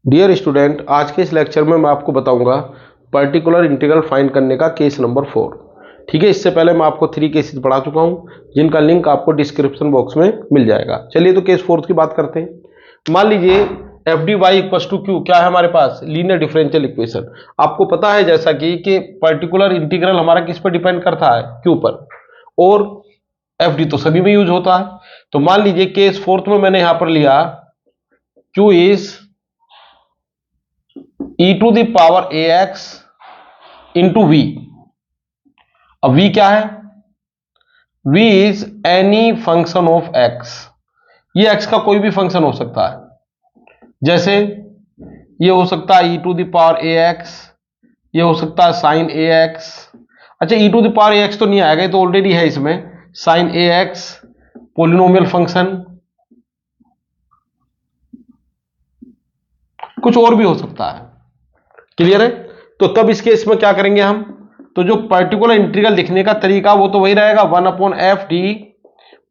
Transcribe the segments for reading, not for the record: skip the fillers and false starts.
Dear student, आज के इस लेक्चर में मैं आपको बताऊंगा पर्टिकुलर इंटीग्रल फाइंड करने का केस नंबर 4। ठीक है, इससे पहले मैं आपको 3 केसेस पढ़ा चुका हूं जिनका लिंक आपको डिस्क्रिप्शन बॉक्स में मिल जाएगा। चलिए तो केस 4 की बात करते हैं। मान लीजिए F D Y equal to Q क्या है हमारे पास, लीनियर डिफरेंशियल इक्वेशन। आपको पता है जैसा कि पर्टिकुलर इंटीग्रल हमारा किस पर डिपेंड करता है, क्यू पर, और एफ डी तो सभी में यूज होता है। तो मान लीजिए केस 4 में मैंने यहां पर लिया Q is e to the power A X into V. अब v क्या है? v is any function of x। ये x का कोई भी फंक्शन हो सकता है, जैसे ये हो सकता है e to the power A X, ये हो सकता है साइन ए एक्स। अच्छा, e to the power A X तो नहीं आएगा, ये तो ऑलरेडी है इसमें। Sine A X polynomial function, कुछ और भी हो सकता है। क्लियर है? तो तब इस केस में क्या करेंगे हम, तो जो पर्टिकुलर इंटीग्रल लिखने का तरीका वो तो वही रहेगा, 1/f(d)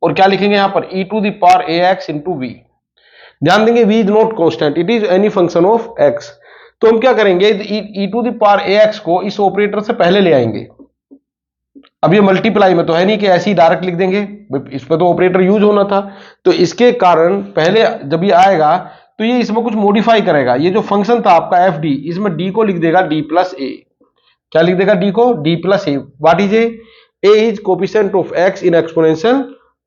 और क्या लिखेंगे यहां पर, e to the power A X into V. ध्यान देंगे v is not constant, it is any function of x। तो हम क्या करेंगे, e to the power A X को इस ऑपरेटर से पहले ले आएंगे। अब ये मल्टीप्लाई में तो है नहीं कि ऐसे ही डायरेक्ट लिख देंगे, इस पर तो ऑपरेटर यूज होना था। तो इसके कारण पहले जब ये आएगा तो ये इसमें कुछ मॉडिफाई करेगा। ये जो फंक्शन था आपका एफ डी, इसमें डी को लिख देगा डी प्लस ए। क्या लिख देगा? डी को D plus A. What is a? A is coefficient of x in exponential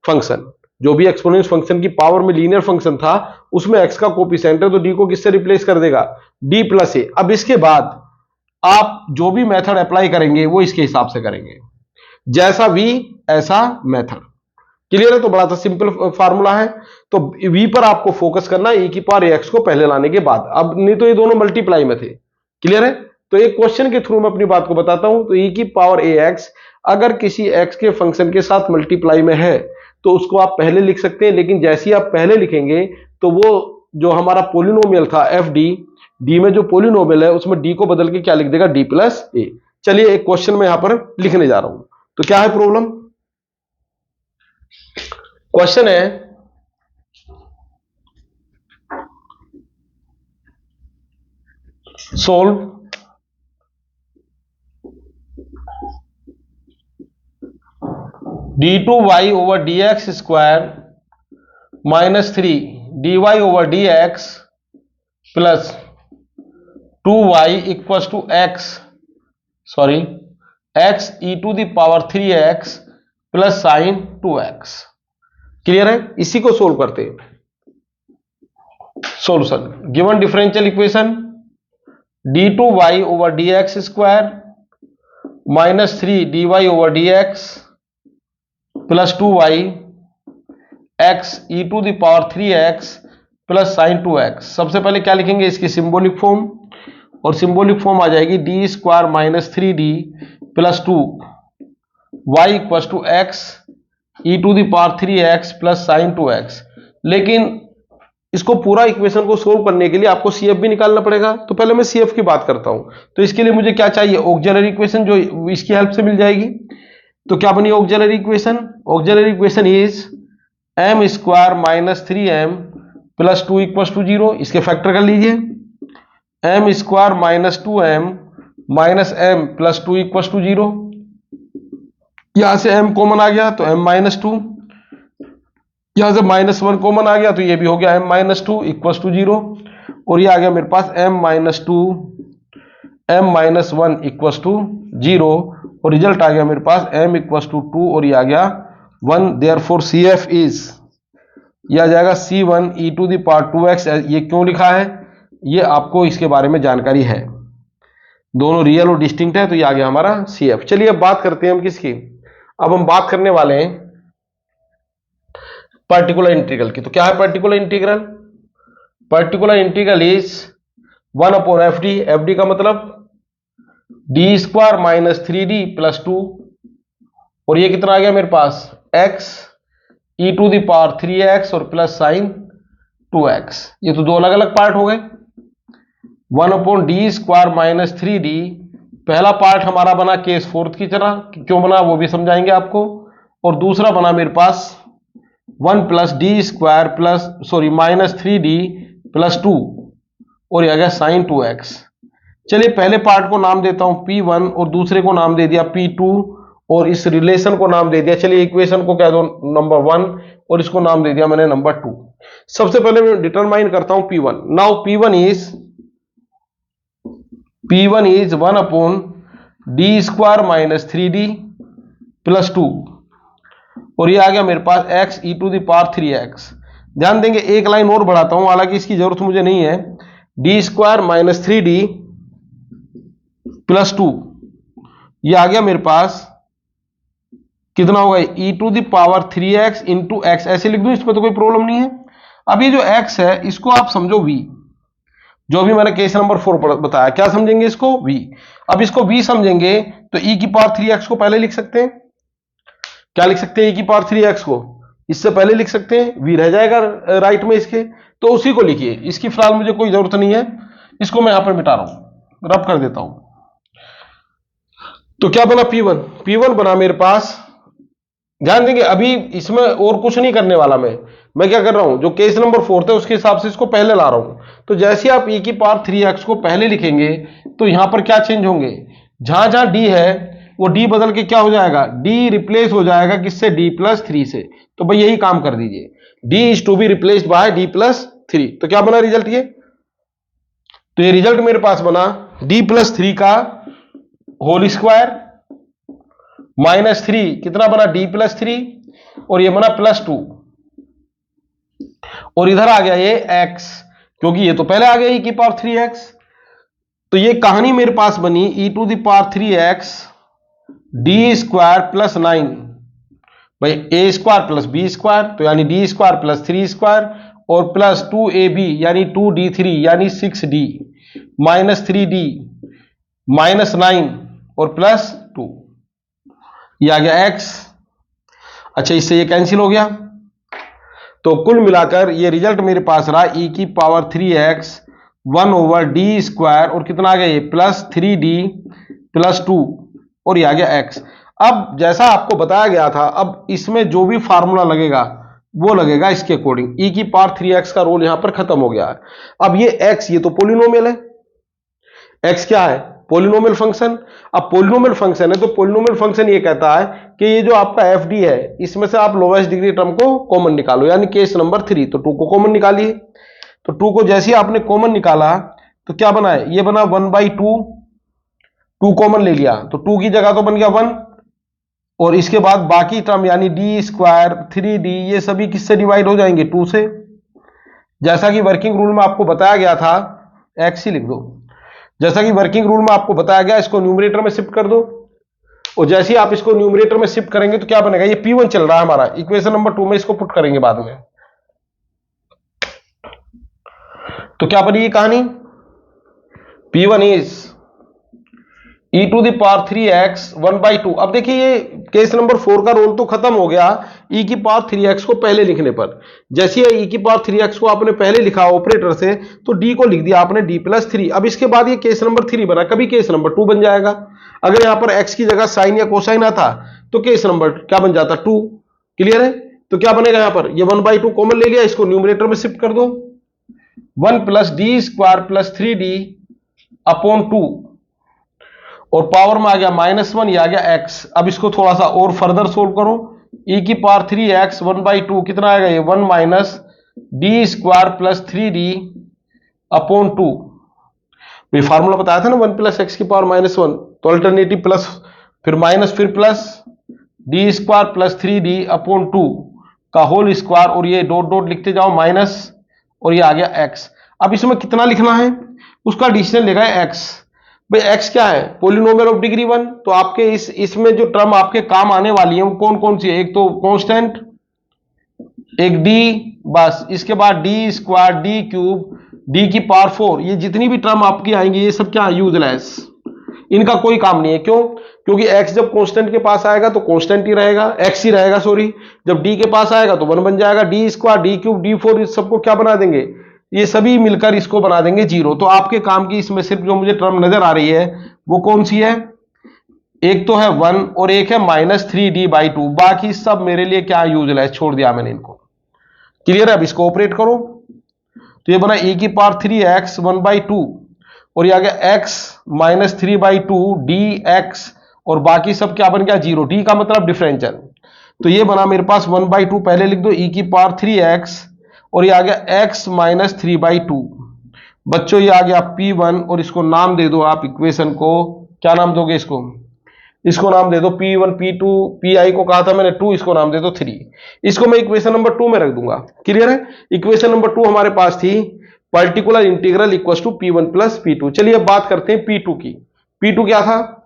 function. जो भी एक्सपोनेंशियल फंक्शन की पावर में लीनियर फंक्शन था उसमें एक्स का कोफिशिएंट है, तो डी को किससे रिप्लेस कर देगा? डी प्लस ए। अब इसके बाद आप जो भी मेथड अप्लाई करेंगे वो इसके हिसाब से करेंगे, जैसा वी ऐसा मेथड। क्लियर है? तो बड़ा सा सिंपल फार्मूला है। तो v पर आपको फोकस करना है, e की पावर एक्स को पहले लाने के बाद। अब नहीं तो ये दोनों मल्टीप्लाई में थे। क्लियर है? तो एक क्वेश्चन के थ्रू मैं अपनी बात को बताता हूं। तो e की पावर एक्स अगर किसी x के फंक्शन के साथ मल्टीप्लाई में है तो उसको आप पहले लिख सकते हैं, लेकिन जैसे ही आप पहले लिखेंगे तो वो जो हमारा पोलिनोमियल था एफ डी, डी में जो पोलिनोमियल है उसमें डी को बदल के क्या लिख देगा? डी प्लस ए। चलिए एक क्वेश्चन में यहां पर लिखने जा रहा हूं। तो क्या है प्रॉब्लम? क्वेश्चन है solve d2y over dx square minus 3 dy over dx plus 2y equal to x e to the power 3x plus sine 2x। Clear है? इसी को सोल्व करते हैं। Solution given differential equation d2y over dx square minus 3 dy over dx plus 2y x e to the power 3x plus sine 2x। सबसे पहले क्या लिखेंगे? इसकी सिंबॉलिक फॉर्म, और सिंबॉलिक फॉर्म आ जाएगी D square minus 3d plus 2 y equal to x e to the power 3x plus sine 2x। लेकिन इसको पूरा इक्वेशन को सोल्व करने के लिए आपको सीएफ भी निकालना पड़ेगा। तो पहले मैं सीएफ की बात करता हूं। तो इसके लिए मुझे क्या चाहिए? ऑक्सिलरी इक्वेशन, जो इसकी हेल्प से मिल जाएगी। तो क्या बनी auxiliary equation? Auxiliary equation is M square minus 3m plus 2 equal to 0। इसके फैक्टर कर लीजिए, M square minus 2m minus m plus 2 equal to 0। यहां से m कॉमन आ गया तो m माइनस 2, यहां से माइनस 1 कॉमन आ गया तो ये भी हो गया m माइनस 2 इक्वल टू 0। और ये आ गया मेरे पास m minus 2 m minus 1 equal to 0, और रिजल्ट आ गया मेरे पास m इक्वल टू 2 और ये आ गया 1। देयरफॉर CF इज, यह आ जाएगा C1 e to the power 2x। ये क्यों लिखा है? ये आपको इसके बारे में जानकारी है, दोनों रियल और डिस्टिंक्ट है। तो ये आ गया हमारा CF। चलिए अब बात करते हैं हम किसकी। अब हम बात करने वाले हैं पर्टिकुलर इंटीग्रल की। तो क्या है particular integral? Particular integral is 1/fd। fd का मतलब D square minus 3d plus 2, और ये कितना आ गया मेरे पास? x e to the power 3x और प्लस साइन 2x। ये तो दो अलग अलग पार्ट हो गए। 1/d स्क्वायर माइनस 3d, पहला पार्ट हमारा बना केस 4 की तरह, क्यों बना वो भी समझाएंगे आपको। और दूसरा बना मेरे पास 1 plus D square plus minus 3d plus 2 और ये आ गया साइन 2x। चलिए पहले पार्ट को नाम देता हूं P1 और दूसरे को नाम दे दिया P2 और इस रिलेशन को नाम दे दिया, चलिए इक्वेशन को कह दो नंबर 1 और इसको नाम दे दिया मैंने नंबर 2। सबसे पहले मैं डिटरमाइन करता हूं P1। Now P1 is 1 upon D square minus 3d plus 2 और ये आ गया मेरे पास x e to the power 3x। ध्यान देंगे एक लाइन और बढ़ाता हूं, हालांकि इसकी जरूरत मुझे नहीं है। D square minus 3d plus 2 ये आ गया मेरे पास कितना होगा e to the power 3x into X, ऐसे लिख दूं, इसमें तो कोई प्रॉब्लम नहीं है। अब ये जो x है इसको आप समझो v, जो भी मैंने केस नंबर 4 बताया, क्या समझेंगे इसको v। अब इसको v समझेंगे तो e की पावर 3x को पहले लिख सकते हैं, क्या लिख सकते हैं e की पावर 3x को इससे पहले लिख सकते हैं, v रह जाएगा राइट में इसके, तो उसी को लिखिए, इसकी फिलहाल मुझे कोई जरूरत नहीं है, इसको मैं यहां पर मिटा रहा हूं, रब कर देता हूं। तो क्या बना P1 बना मेरे पास, ध्यान देंगे अभी इसमें और कुछ नहीं करने वाला मैं क्या कर रहा हूं, जो केस नंबर 4 था उसके हिसाब से इसको पहले ला रहा हूं। तो जैसे आप e की पावर 3x को पहले लिखेंगे तो यहां पर क्या चेंज होंगे, जहां जहां d है वो d बदल के क्या हो जाएगा, d रिप्लेस हो जाएगा किससे, d प्लस 3 से। तो भाई यही काम कर दीजिए, d is to be replaced by d plus 3। तो क्या बना रिजल्ट ये, तो ये रिजल्ट मेरे पास बना d प्लस 3 का होल स्क्वायर माइनस 3 कितना बना d प्लस 3 और ये बना प्लस 2 और इधर आ गया ये x, क्योंकि ये तो पहले आ गया e की पावर 3x। तो ये कहानी मेरे पास बनी e to the power 3x D square plus 9 भाई a square plus b square, तो यानी d स्क्वायर प्लस 3 स्क्वायर और प्लस 2ab यानी 2d3 यानी 6d माइनस 3d माइनस 9 और प्लस 2, ये आ गया x। अच्छा इससे ये कैंसिल हो गया, तो कुल मिलाकर ये रिजल्ट मेरे पास रहा e की power 3x 1 over D square और कितना आ गया ये प्लस 3d प्लस 2 और ये आ गया x। अब जैसा आपको बताया गया था, अब इसमें जो भी फार्मूला लगेगा वो लगेगा इसके अकॉर्डिंग, e की पावर 3x का रोल यहां पर खत्म हो गया है। अब ये x ये तो पोलिनोमियल है, x क्या है, पोलिनोमियल फंक्शन। अब पोलिनोमियल फंक्शन है तो पोलिनोमियल फंक्शन ये कहता है कि ये जो आपका एफ डी है इसमें से आप लोवेस्ट डिग्री टर्म को कॉमन निकालो, यानी केस नंबर 3, तो 2 को कॉमन निकालिए। तो 2 को जैसे ही आपने कॉमन निकाला तो क्या बना है, ये बना 1/2, 2 कॉमन ले लिया तो 2 की जगह तो बन गया 1 और इसके बाद बाकी टर्म यानी डी स्क्वायर 3d ये सभी किससे डिवाइड हो जाएंगे, 2 से। जैसा कि वर्किंग रूल में आपको बताया गया था, x ही लिख दो, जैसा कि वर्किंग रूल में आपको बताया गया, इसको न्यूमरेटर में शिफ्ट कर दो और जैसे ही आप इसको न्यूमरेटर में शिफ्ट करेंगे तो क्या बनेगा, ये P1 चल रहा है हमारा, इक्वेशन नंबर 2 में इसको पुट करेंगे बाद में। तो क्या बनी ये कहानी, P1 is e to the power 3x 1/2। अब देखिए ये केस नंबर 4 का रोल तो खत्म हो गया e की पावर 3x को पहले लिखने पर। जैसे e की पावर 3x को आपने पहले लिखा ऑपरेटर से तो d को लिख दिया आपने d प्लस 3। अब इसके बाद ये केस नंबर 3 बना, कभी केस नंबर 2 बन जाएगा। अगर यहां पर x की जगह साइन या कोसाइन आता तो केस नंबर क्या बन जाता, 2। क्लियर है, तो क्या बनेगा यहां पर, ये 1/2 कॉमन ले लिया, इसको न्यूमरेटर में शिफ्ट कर दो, 1 plus D square plus 3d upon 2 और पावर में आ गया -1, ये आ गया x। अब इसको थोड़ा सा और फर्दर सोल्व करो, e की पावर 3x 1/2 कितना आएगा, ये 1 minus D square plus 3d upon 2। ये फार्मूला बताया था ना 1 प्लस एक्स की पावर -1, तो अल्टरनेटिव प्लस फिर माइनस फिर plus D square plus 3d upon 2 का होल स्क्वायर और ये डॉट डॉट लिखते जाओ माइनस और ये आ गया x। अब इसमें कितना लिखना है, उसका डिसीजन लेगा x। भाई x क्या है, पोलिनोमियल ऑफ डिग्री 1, तो आपके इसमें जो टर्म आपके काम आने वाली है वो कौन कौन सी है, एक तो कांस्टेंट, एक d, बस इसके बाद D square D cube D की पावर 4, ये जितनी भी टर्म आपकी आएंगी ये सब क्या है, यूजलेस, इनका कोई काम नहीं है। क्यों, क्योंकि x जब कांस्टेंट के पास आएगा तो कांस्टेंट ही रहेगा, x ही रहेगा सॉरी, जब d के पास आएगा तो 1 बन जाएगा, D square D cube D 4 इस सबको क्या बना देंगे, ये सभी मिलकर इसको बना देंगे 0। तो आपके काम की इसमें सिर्फ जो मुझे टर्म नजर आ रही है वो कौन सी है, एक तो है 1 और एक है -3d/2, बाकी सब मेरे लिए क्या यूजलेस, छोड़ दिया मैंने इनको। क्लियर है, अब इसको ऑपरेट करो तो ये बना e की पावर 3x 1/2 और ये आ गया x माइनस 3/2 dx और बाकी सब क्या बन गया 0। d का मतलब डिफरेंशियल। तो ये बना मेरे पास 1/2, पहले लिख दो e की पावर 3x और ये आ गया x माइनस 3/2। बच्चों ये आ गया P1 और इसको नाम दे दो आप, इक्वेशन को क्या नाम दोगे इसको? इसको नाम दे दो P1 P2, Pi को कहा था मैंने 2, इसको नाम दे दो 3। इसको मैं इक्वेशन नंबर 2 में रख दूंगा। क्लियर है? इक्वेशन नंबर 2 हमारे पास थी particular integral equal to P1 plus P2। चलिए अब बात करते हैं P2 की। P2 क्या था?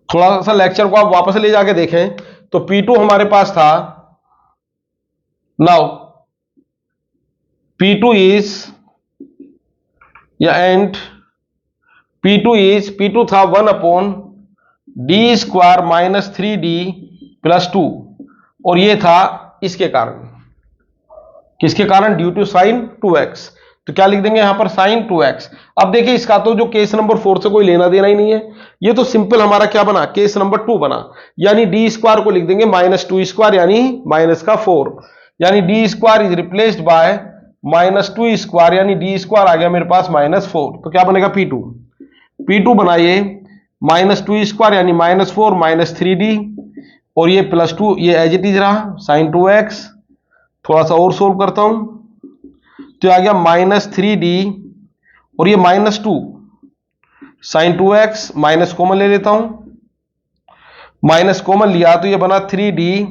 थोड़ा सा लेक्चर को आप वापस ले जाके देखें तो P2 हमारे पास था, नाउ P2 इज या एंड P2 था 1/d² माइनस 3d प्लस 2 और ये था इसके कारण, किसके कारण? Due to sine 2x। तो क्या लिख देंगे यहां पर? Sign 2x। अब देखिए इसका तो जो केस नंबर 4 से कोई लेना देना ही नहीं है, ये तो सिंपल हमारा क्या बना? केस नंबर 2 बना। यानी d² को लिख देंगे -2² यानी माइनस का 4, यानी d² इज रिप्लेस्ड बाय -2² यानी d² आ गया मेरे पास -4। तो क्या बनेगा? P2 बनाइए -2² यानी -4 माइनस 3d और ये +2, ये एज इट इज रहा साइन 2x। थोड़ा सा और सोल्व करता हूं तो आ गया -3d और ये -2 साइन 2x, माइनस कॉमन ले लेता हूं, माइनस कॉमन लिया तो ये बना 3d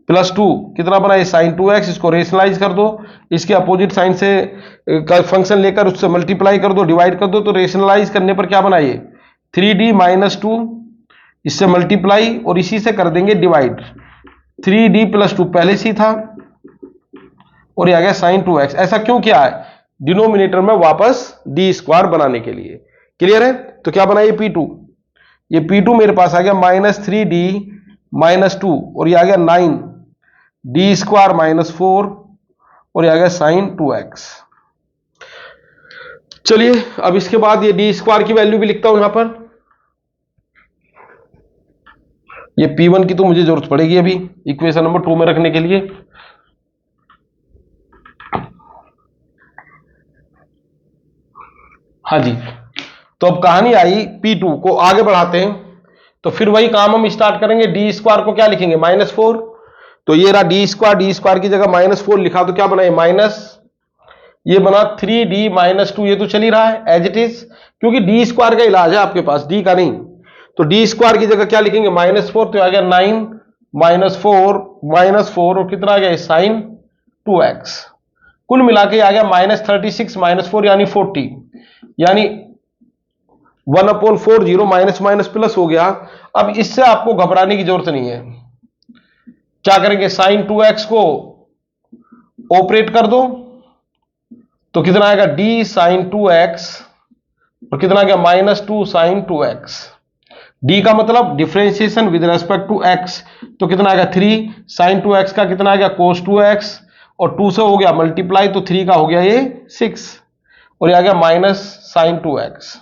प्लस 2, कितना बना? ये साइन 2x। इसको रेशनलाइज कर दो, इसके अपोजिट साइन से का फंक्शन लेकर उससे मल्टीप्लाई कर दो, डिवाइड कर दो, तो रेशनलाइज करने पर क्या बना? ये 3d माइनस 2, इससे मल्टीप्लाई और इसी से कर देंगे डिवाइड। 3d प्लस 2 पहले से था और ये आ गया साइन 2x। ऐसा क्यों किया है? डिनोमिनेटर में वापस d² बनाने के लिए। क्लियर है? तो क्या बना ये P2? ये P2 मेरे पास आ गया -3d माइनस 2 और ये आ गया 9d² माइनस 4 और ये आ गया साइन 2x। चलिए अब इसके बाद ये d² की वैल्यू भी लिखता हूं यहां पर। ये P1 की तो मुझे जरूरत पड़ेगी अभी इक्वेशन नंबर 2 में रखने के लिए। हाँ जी, तो अब कहानी आई P2 को आगे बढ़ाते हैं, तो फिर वही काम हम स्टार्ट करेंगे। d² को क्या लिखेंगे? -4। तो ये रहा d² की जगह -4 लिखा तो क्या बना? ये माइनस, ये बना 3d माइनस 2। ये तो चल ही रहा है एज इट इज, क्योंकि d² का इलाज है आपके पास, d का नहीं। तो d² की जगह क्या लिखेंगे? -4। तो आ गया 9 -4 और कितना आ गया? Sign 2x। कुल मिला के आ गया -36 -4 यानी 40, यानी 1/4 0 माइनस माइनस प्लस हो गया। अब इससे आपको घबराने की जरूरत नहीं है। क्या करेंगे? साइन 2x को ऑपरेट कर दो तो कितना आएगा? d साइन 2x और कितना आ गया? -2 साइन 2x। d का मतलब differentiation with respect to x, तो कितना आएगा? 3 साइन 2x का कितना आ गया? cos 2x और 2 से हो गया मल्टीप्लाई तो 3 का हो गया ये 6 और ये आ गया माइनस साइन 2x।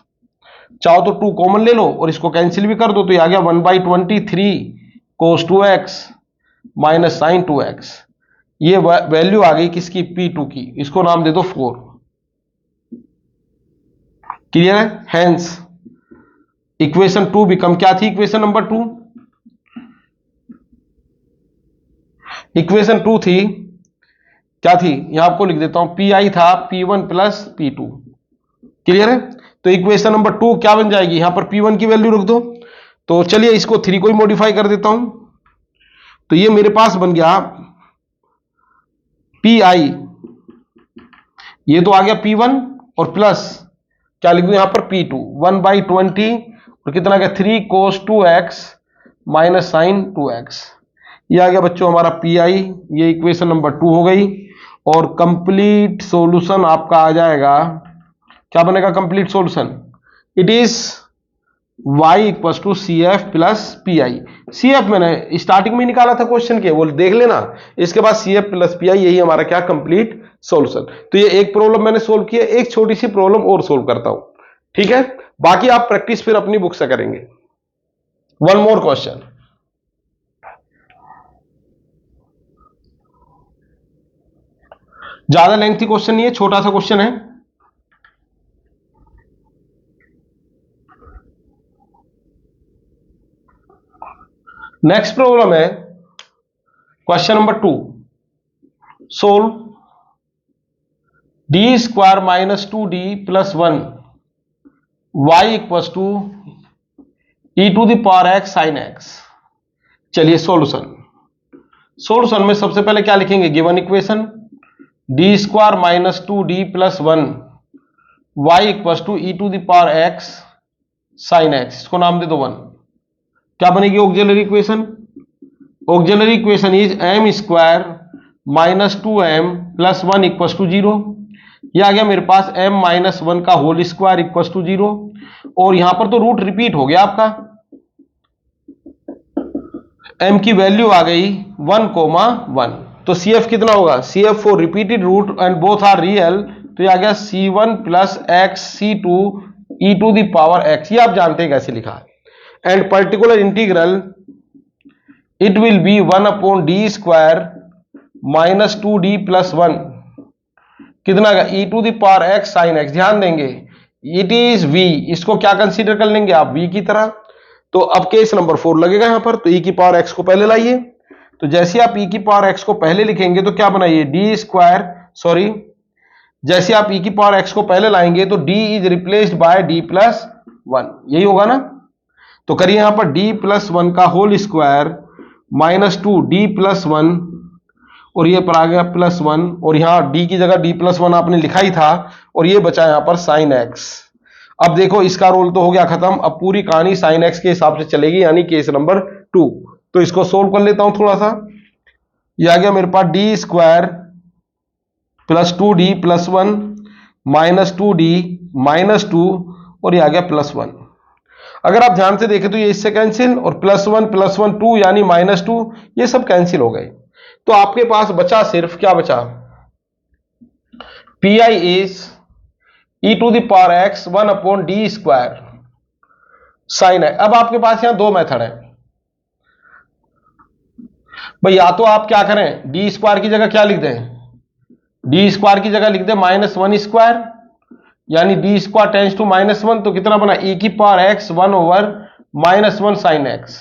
चाहो तो 2 कॉमन ले लो और इसको कैंसिल भी कर दो, तो ये आ गया 1/23 cos 2x minus sign 2x। ये वैल्यू आ गई किसकी? P2 की। इसको नाम दे दो 4। क्लियर है? हेंस इक्वेशन 2 बिकम, क्या थी इक्वेशन नंबर 2? इक्वेशन 2 थी, क्या थी? यहां आपको लिख देता हूं, Pi था P1 प्लस P2। क्लियर है? तो इक्वेशन नंबर 2 क्या बन जाएगी? यहां पर P1 की वैल्यू रख दो। तो चलिए इसको 3 को ही मॉडिफाई कर देता हूं, तो ये मेरे पास बन गया Pi, ये तो आ गया P1 और प्लस क्या लिख दूं यहां पर? P2 1/20 और कितना आ गया? 3 cos 2x minus sign 2x। ये आ गया बच्चों हमारा Pi। ये इक्वेशन नंबर 2 हो गई और कंप्लीट सॉल्यूशन आपका आ जाएगा, क्या बनेगा complete solution? It is y equal to CF plus Pi। CF मैंने स्टार्टिंग में निकाला था क्वेश्चन के, वो देख लेना। इसके बाद CF प्लस Pi, यही हमारा क्या? Complete solution. तो ये एक प्रॉब्लम मैंने सोल्व किया, एक छोटी सी प्रॉब्लम और सोल्व करता हूं, ठीक है? बाकी आप प्रैक्टिस फिर अपनी बुक से करेंगे। वन मोर क्वेश्चन, ज्यादा लेंथी क्वेश्चन नहीं है, छोटा सा क्वेश्चन है। नेक्स्ट प्रॉब्लम है question number 2। Solve D square minus 2d plus 1 Y equal to E to the power X sine X. चलिए सॉल्यूशन में सबसे पहले क्या लिखेंगे, given equation D square minus 2d plus 1 Y equal to E to the power X sine X, इसको नाम दे दो 1। क्या बनेगी auxiliary equation? Auxiliary equation is M square minus 2m plus 1 equal to 0। यह आ गया मेरे पास m माइनस 1 का होल स्क्वायर इक्वल टू 0, और यहां पर तो रूट रिपीट हो गया आपका, m की वैल्यू आ गई 1,1। तो CF कितना होगा, CF for repeated root and both are real, तो यह आ गया C1 plus X C2 e to the power x। ये आप जानते हैं कैसे लिखा है। And particular integral it will be 1/d square minus 2d plus 1 कितना आएगा e to the power x sine x। ध्यान देंगे इट इज v, इसको क्या कंसीडर कर लेंगे आप, v की तरह। तो अब केस नंबर 4 लगेगा यहां पर, तो e की पावर x को पहले लाइए। तो जैसे आप e की पावर x को पहले लिखेंगे तो क्या बनाइए d स्क्वायर, सॉरी जैसे आप e की पावर x को पहले लाएंगे तो d is replaced by d plus 1, यही होगा ना। तो करिए यहां पर d प्लस 1 का whole square minus 2d plus 1, और ये पर आ गया प्लस 1, और यहां d की जगह d प्लस 1 आपने लिखा ही था, और ये बचा यहां पर साइन x। अब देखो इसका रोल तो हो गया खत्म, अब पूरी कहानी साइन x के हिसाब से चलेगी, यानी केस नंबर 2। तो इसको सोल्व कर लेता हूं थोड़ा सा। ये आ गया मेरे पास d square plus 2d plus 1 minus 2d minus 2, और ये आ गया प्लस 1। अगर आप ध्यान से देखें तो ये इससे कैंसिल, और प्लस 1 2 यानी माइनस 2, ये सब कैंसिल हो गए। तो आपके पास बचा सिर्फ, क्या बचा, Pi is e to the power x 1/d square sine है। अब आपके पास यहां दो मेथड है भाई, या तो आप क्या करें d स्क्वायर की जगह क्या लिख दें, d स्क्वायर की जगह लिख दें -1 स्क्वायर, यानी d स्क्वायर टेंस टू -1, तो कितना बना e की पावर x 1/-1 साइन x।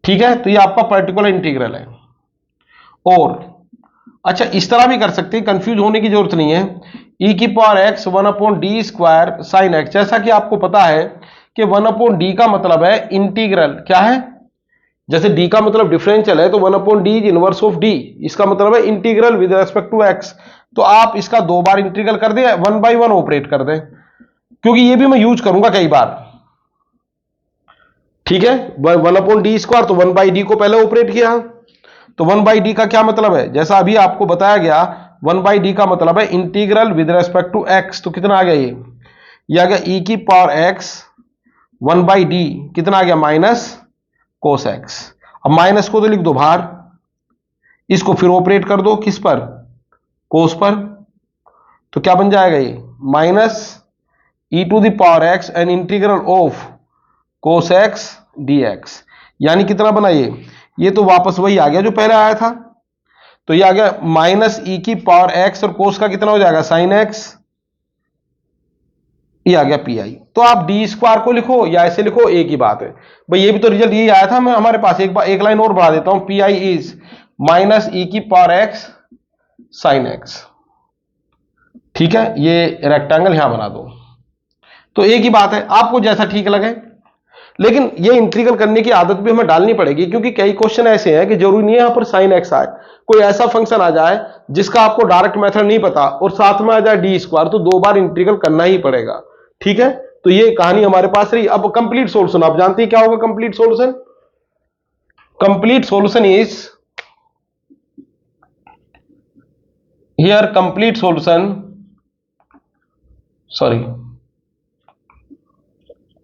ठीक है, तो ये आपका पर्टिकुलर इंटीग्रल है। और अच्छा इस तरह भी कर सकते हैं, कंफ्यूज होने की जरूरत नहीं है, e की power x 1/d square sign x। जैसा कि आपको पता है कि 1/d का मतलब है इंटीग्रल, क्या है, जैसे d का मतलब डिफरेंशियल है तो 1/d is inverse of d, इसका मतलब है integral with respect to x। तो आप इसका 2 बार इंटीग्रल कर दें, 1/1 ऑपरेट कर दें, क्योंकि ये भी मैं यूज करूंगा कई बार। ठीक है, 1/d स्क्वायर, तो 1/d को पहले ऑपरेट किया, तो 1/d का क्या मतलब है, जैसा अभी आपको बताया गया 1/d का मतलब है integral with respect to x। तो कितना आ गया ये आ गया e की पावर x 1/d, कितना आ गया माइनस कोस x। अब माइनस को तो लिख दो बाहर, इसको फिर ऑपरेट कर दो किस पर, कोस पर, तो क्या बन जाएगा ये minus e to the power x and integral of cos x dx, यानी कितना बना ये तो वापस वही आ गया जो पहले आया था। तो ये आ गया माइनस e की पावर x, और कोस का कितना हो जाएगा साइन x, ये आ गया Pi। तो आप d स्क्वायर को लिखो या ऐसे लिखो, एक ही बात है भाई, ये भी तो रिजल्ट यही आया था। मैं हमारे पास एक लाइन और बढ़ा देता हूं, Pi इज माइनस e की पावर x साइन x। ठीक है, ये रेक्टेंगल यहां बना दो, तो एक ही बात है, आपको जैसा ठीक लगे। लेकिन ये इंटीग्रल करने की आदत भी हमें डालनी पड़ेगी, क्योंकि कई क्वेश्चन ऐसे हैं कि जरूरी नहीं है यहां पर साइन एक्स आए, कोई ऐसा फंक्शन आ जाए जिसका आपको डायरेक्ट मेथड नहीं पता और साथ में आ जाए डी स्क्वायर, तो 2 बार इंटीग्रल करना ही पड़ेगा। ठीक है, तो ये कहानी हमारे पास रही। अब कंप्लीट सॉल्यूशन आप जानते हैं क्या होगा, complete solution, complete solution is here, complete solution, sorry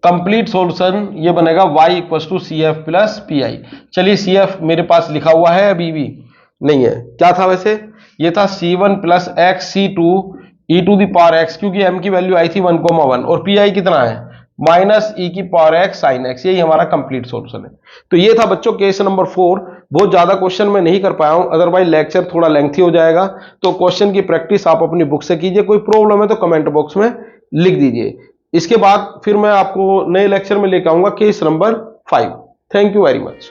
complete solution ये बनेगा y equal to C F plus P I. चलिए सी एफ मेरे पास लिखा हुआ है, अभी भी नहीं है, क्या था वैसे, ये था c1 plus X C2 e to the power x, क्योंकि m की वैल्यू आई थी 1,1, और पी कितना है माइनस e की पावर x साइन x। यही हमारा कंप्लीट सॉल्यूशन है। तो ये था बच्चों केस नंबर 4। बहुत ज़्यादा क्वेश्चन मैं नहीं कर पाया हूं, अदरवाइज लेक्चर थोड़ा लेंथी हो जाएगा। तो क्वेश्चन की प्रैक्टिस आप अपनी बुक से कीजिए, कोई प्रॉब्लम है तो कमेंट बॉक्स में लिख दीजिए। इसके बाद फिर मैं आपको नए लेक्चर में लेकर आऊंगा case number 5। Thank you very much.